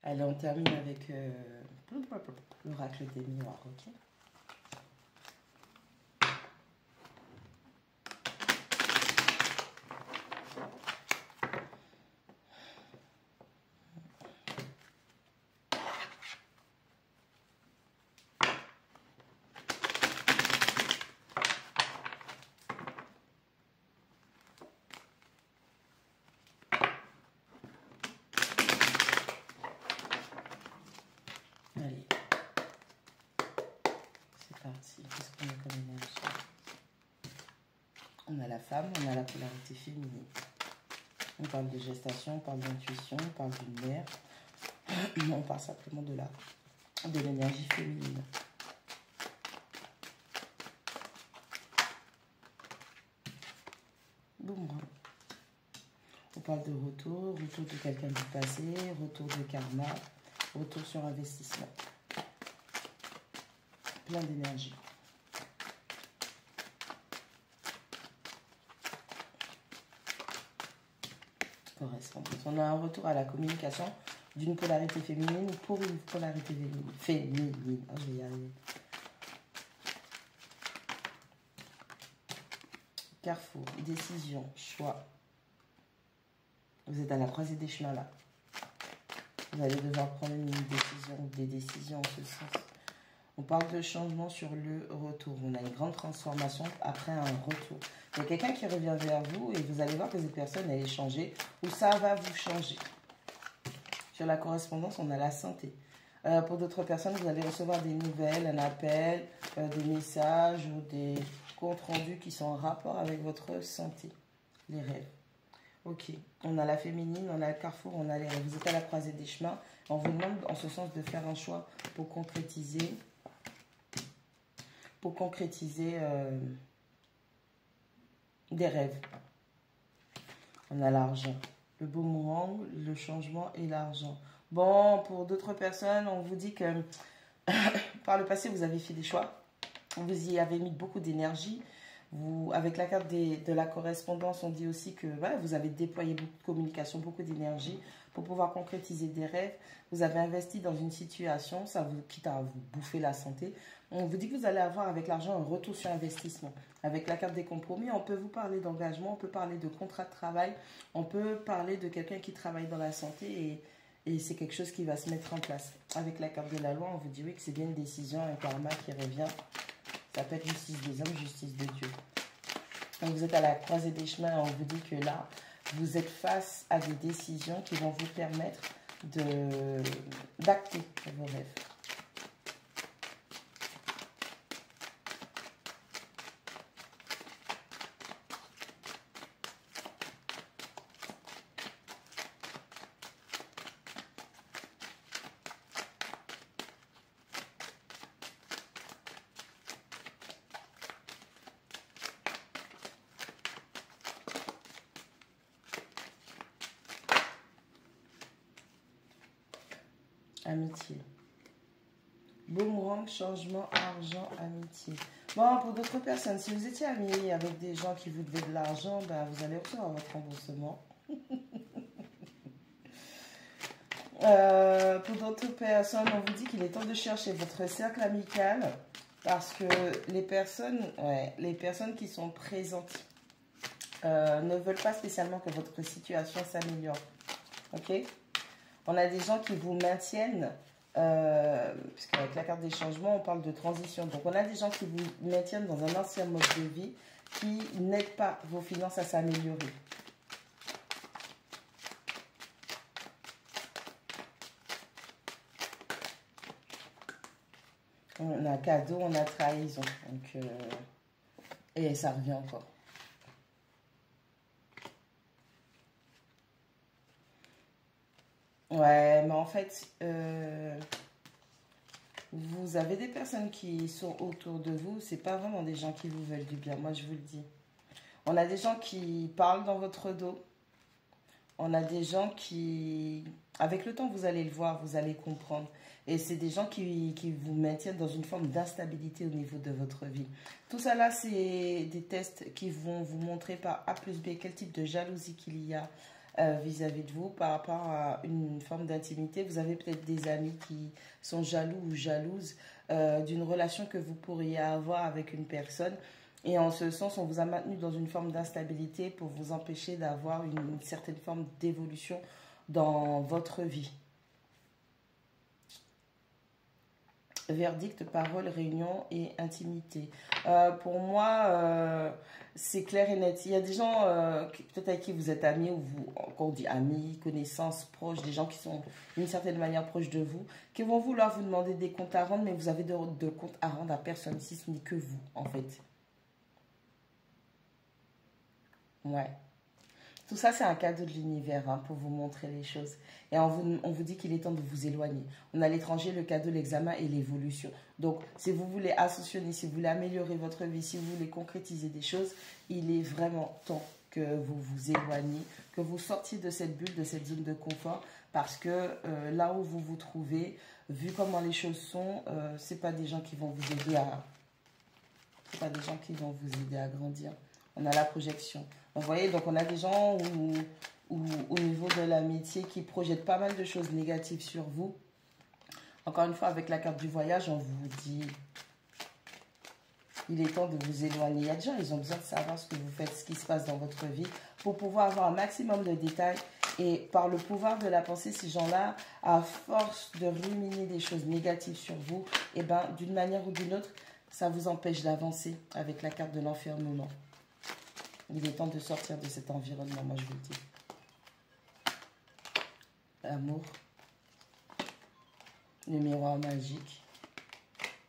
Allez, on termine avec l'oracle des miroirs, ok? Allez, c'est parti. Qu'est-ce qu'on a comme énergie? On a la femme, on a la polarité féminine. On parle de gestation, on parle d'intuition, on parle d'une mère. On parle simplement de l'énergie féminine. Boum. On parle de retour de quelqu'un du passé, retour de karma, retour sur investissement. Plein d'énergie. Correspondance. On a un retour à la communication d'une polarité féminine pour une polarité féminine. Oh, je vais y arriver. Carrefour, décision, choix. Vous êtes à la croisée des chemins là. Vous allez devoir prendre une décision ou des décisions en ce sens. On parle de changement sur le retour. On a une grande transformation après un retour. Il y a quelqu'un qui revient vers vous et vous allez voir que cette personne elle est changée ou ça va vous changer. Sur la correspondance, on a la santé. Pour d'autres personnes, vous allez recevoir des nouvelles, un appel, des messages ou des comptes rendus qui sont en rapport avec votre santé. Les rêves. Ok, on a la féminine, on a le carrefour, on a les rêves. Vous êtes à la croisée des chemins. On vous demande en ce sens de faire un choix pour concrétiser. Des rêves. On a l'argent. Le boomerang, le changement et l'argent. Bon, pour d'autres personnes, on vous dit que par le passé, vous avez fait des choix. Vous y avez mis beaucoup d'énergie. Avec la carte de la correspondance, on dit aussi que voilà, vous avez déployé beaucoup de communication, beaucoup d'énergie pour pouvoir concrétiser des rêves. Vous avez investi dans une situation, ça vous quitte à vous bouffer la santé. On vous dit que vous allez avoir avec l'argent un retour sur investissement. Avec la carte des compromis, on peut vous parler d'engagement, on peut parler de contrat de travail, on peut parler de quelqu'un qui travaille dans la santé et c'est quelque chose qui va se mettre en place. Avec la carte de la loi, on vous dit oui que c'est bien une décision, un karma qui revient. Ça peut être justice des hommes, justice de Dieu. Donc vous êtes à la croisée des chemins, on vous dit que là, vous êtes face à des décisions qui vont vous permettre d'acter vos rêves. Amitié. Boomerang, changement, argent, amitié. Bon, pour d'autres personnes, si vous étiez amis avec des gens qui vous devaient de l'argent, ben, vous allez recevoir votre remboursement. Pour d'autres personnes, on vous dit qu'il est temps de chercher votre cercle amical parce que les personnes qui sont présentes ne veulent pas spécialement que votre situation s'améliore. Ok ? On a des gens qui vous maintiennent, puisqu'avec la carte des changements, on parle de transition. Donc, on a des gens qui vous maintiennent dans un ancien mode de vie qui n'aident pas vos finances à s'améliorer. On a cadeau, on a trahison. Donc, et ça revient encore. Ouais, mais en fait, vous avez des personnes qui sont autour de vous. C'est pas vraiment des gens qui vous veulent du bien, moi je vous le dis. On a des gens qui parlent dans votre dos. On a des gens qui, avec le temps, vous allez le voir, vous allez comprendre. Et c'est des gens qui vous maintiennent dans une forme d'instabilité au niveau de votre vie. Tout ça là, c'est des tests qui vont vous montrer par A plus B quel type de jalousie qu'il y a, vis-à-vis de vous par rapport à une forme d'intimité. Vous avez peut-être des amis qui sont jaloux ou jalouses d'une relation que vous pourriez avoir avec une personne. Et en ce sens, on vous a maintenu dans une forme d'instabilité pour vous empêcher d'avoir une certaine forme d'évolution dans votre vie. Verdict, parole, réunion et intimité. Pour moi, c'est clair et net. Il y a des gens peut-être avec qui vous êtes amis, ou vous, quand on dit amis, connaissances, proches, des gens qui sont d'une certaine manière proches de vous, qui vont vouloir vous demander des comptes à rendre, mais vous avez de comptes à rendre à personne, si ce n'est que vous, en fait. Ouais. Tout ça, c'est un cadeau de l'univers hein, pour vous montrer les choses. Et on vous dit qu'il est temps de vous éloigner. On a l'étranger, le cadeau, l'examen et l'évolution. Donc, si vous voulez ascensionner, si vous voulez améliorer votre vie, si vous voulez concrétiser des choses, il est vraiment temps que vous vous éloigniez, que vous sortiez de cette bulle, de cette zone de confort. Parce que là où vous vous trouvez, vu comment les choses sont, ce n'est pas des gens qui vont vous aider à... C'est pas des gens qui vont vous aider à grandir. On a la projection. Donc, vous voyez, donc on a des gens au niveau de l'amitié qui projettent pas mal de choses négatives sur vous. Encore une fois, avec la carte du voyage, on vous dit, il est temps de vous éloigner. Il y a des gens, ils ont besoin de savoir ce que vous faites, ce qui se passe dans votre vie, pour pouvoir avoir un maximum de détails. Et par le pouvoir de la pensée, ces gens-là, à force de ruminer des choses négatives sur vous, et ben, d'une manière ou d'une autre, ça vous empêche d'avancer avec la carte de l'enfermement. Il est temps de sortir de cet environnement, moi je vous le dis. L'amour, le miroir magique,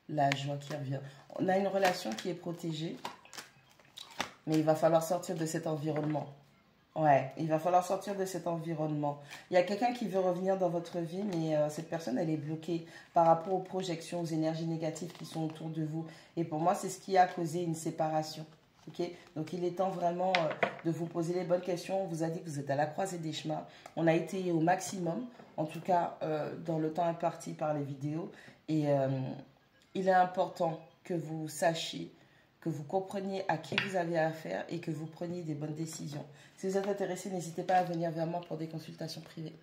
la joie qui revient. On a une relation qui est protégée, mais il va falloir sortir de cet environnement. Ouais, il va falloir sortir de cet environnement. Il y a quelqu'un qui veut revenir dans votre vie, mais cette personne, elle est bloquée par rapport aux projections, aux énergies négatives qui sont autour de vous. Et pour moi, c'est ce qui a causé une séparation. Okay, donc, il est temps vraiment de vous poser les bonnes questions. On vous a dit que vous êtes à la croisée des chemins. On a été au maximum, en tout cas dans le temps imparti par les vidéos. Et il est important que vous sachiez, que vous compreniez à qui vous avez affaire et que vous preniez des bonnes décisions. Si vous êtes intéressé, n'hésitez pas à venir vers moi pour des consultations privées.